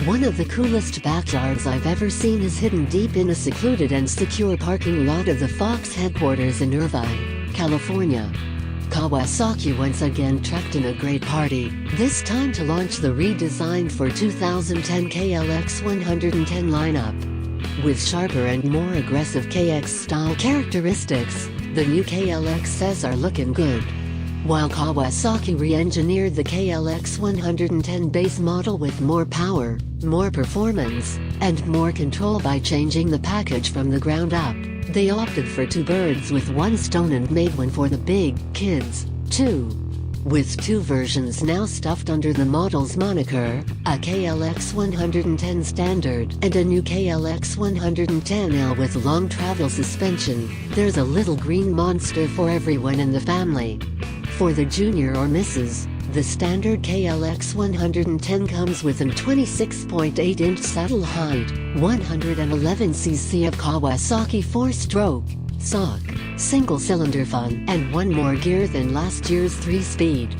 One of the coolest backyards I've ever seen is hidden deep in a secluded and secure parking lot of the Fox headquarters in Irvine, California. Kawasaki once again trekked in a great party, this time to launch the redesigned for 2010 KLX110 lineup. With sharper and more aggressive KX-style characteristics, the new KLXs are looking good. While Kawasaki re-engineered the KLX110 base model with more power, more performance, and more control by changing the package from the ground up, they opted for two birds with one stone and made one for the big kids, too. With two versions now stuffed under the model's moniker, a KLX110 Standard and a new KLX110L with long travel suspension, there's a little green monster for everyone in the family. For the junior or misses, the standard KLX110 comes with an 26.8-inch saddle height, 111cc of Kawasaki 4-stroke, SOC, single-cylinder fun, and one more gear than last year's 3-speed.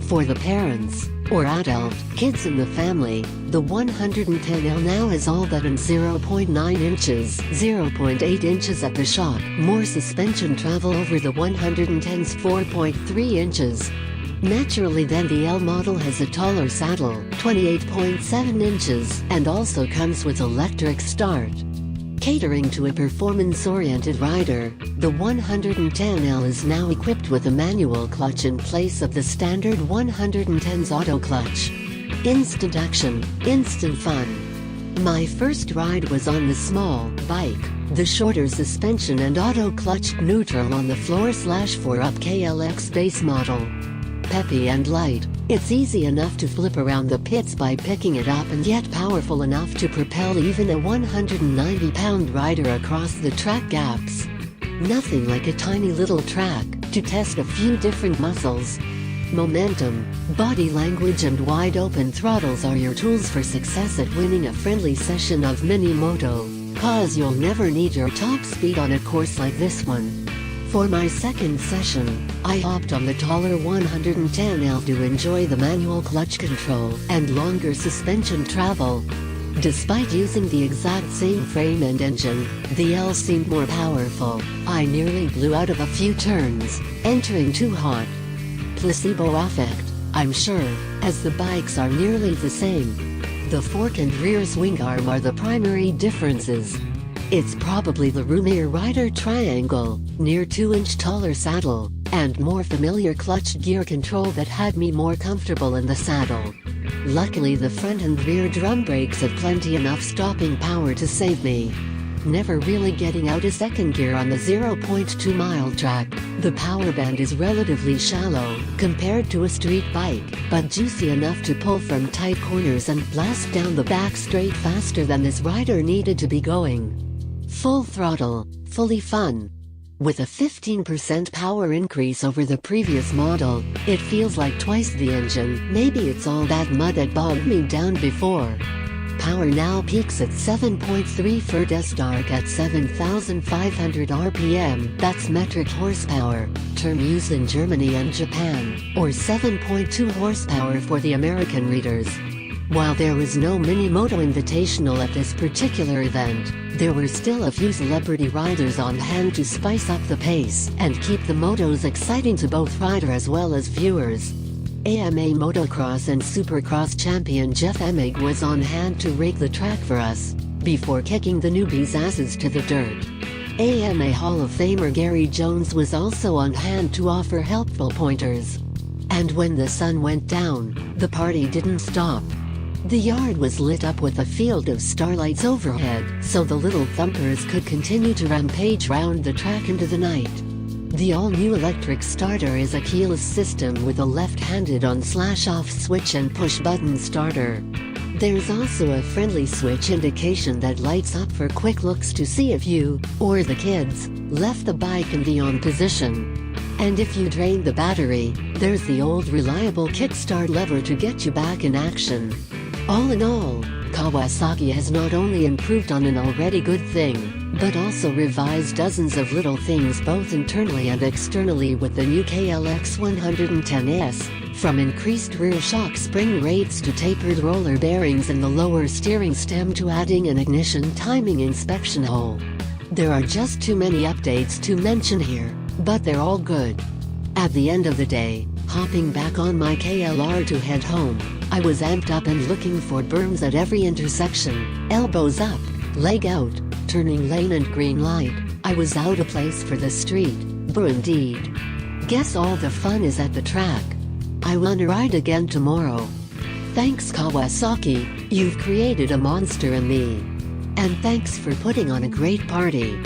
For the parents, or adult kids in the family, the 110L now has all but an 0.9 inches, 0.8 inches at the shock, more suspension travel over the 110's 4.3 inches. Naturally then the L model has a taller saddle, 28.7 inches, and also comes with electric start. Catering to a performance-oriented rider, the 110L is now equipped with a manual clutch in place of the standard 110's auto clutch. Instant action, instant fun. My first ride was on the small bike, the shorter suspension and auto clutch neutral on the floor/4-up KLX base model. Peppy and light, it's easy enough to flip around the pits by picking it up and yet powerful enough to propel even a 190-pound rider across the track gaps. Nothing like a tiny little track to test a few different muscles. Momentum, body language and wide-open throttles are your tools for success at winning a friendly session of mini-moto, cause you'll never need your top speed on a course like this one. For my second session, I hopped on the taller 110L to enjoy the manual clutch control and longer suspension travel. Despite using the exact same frame and engine, the L seemed more powerful. I nearly blew out of a few turns, entering too hot. Placebo effect, I'm sure, as the bikes are nearly the same. The fork and rear swing arm are the primary differences. It's probably the roomier rider triangle, near 2-inch taller saddle, and more familiar clutch gear control that had me more comfortable in the saddle. Luckily the front and rear drum brakes have plenty enough stopping power to save me. Never really getting out of second gear on the 0.2-mile track, the power band is relatively shallow compared to a street bike, but juicy enough to pull from tight corners and blast down the back straight faster than this rider needed to be going. Full throttle, fully fun. With a 15% power increase over the previous model, it feels like twice the engine. Maybe it's all that mud that bogged me down before. Power now peaks at 7.3 for dark at 7,500 RPM, that's metric horsepower, term used in Germany and Japan, or 7.2 horsepower for the American readers. While there was no mini-moto invitational at this particular event, there were still a few celebrity riders on hand to spice up the pace and keep the motos exciting to both rider as well as viewers. AMA Motocross and Supercross champion Jeff Emig was on hand to rake the track for us, before kicking the newbies' asses to the dirt. AMA Hall of Famer Gary Jones was also on hand to offer helpful pointers. And when the sun went down, the party didn't stop. The yard was lit up with a field of starlights overhead, so the little thumpers could continue to rampage round the track into the night. The all-new electric starter is a keyless system with a left-handed on/off switch and push-button starter. There's also a friendly switch indication that lights up for quick looks to see if you, or the kids, left the bike in the on position. And if you drain the battery, there's the old reliable kickstart lever to get you back in action. All in all, Kawasaki has not only improved on an already good thing, but also revised dozens of little things both internally and externally with the new KLX110S. From increased rear shock spring rates to tapered roller bearings in the lower steering stem to adding an ignition timing inspection hole. There are just too many updates to mention here, but they're all good. At the end of the day, hopping back on my KLR to head home, I was amped up and looking for berms at every intersection, elbows up, leg out, turning lane and green light. I was out of place for the street, but indeed. Guess all the fun is at the track. I wanna ride again tomorrow. Thanks Kawasaki, you've created a monster in me. And thanks for putting on a great party.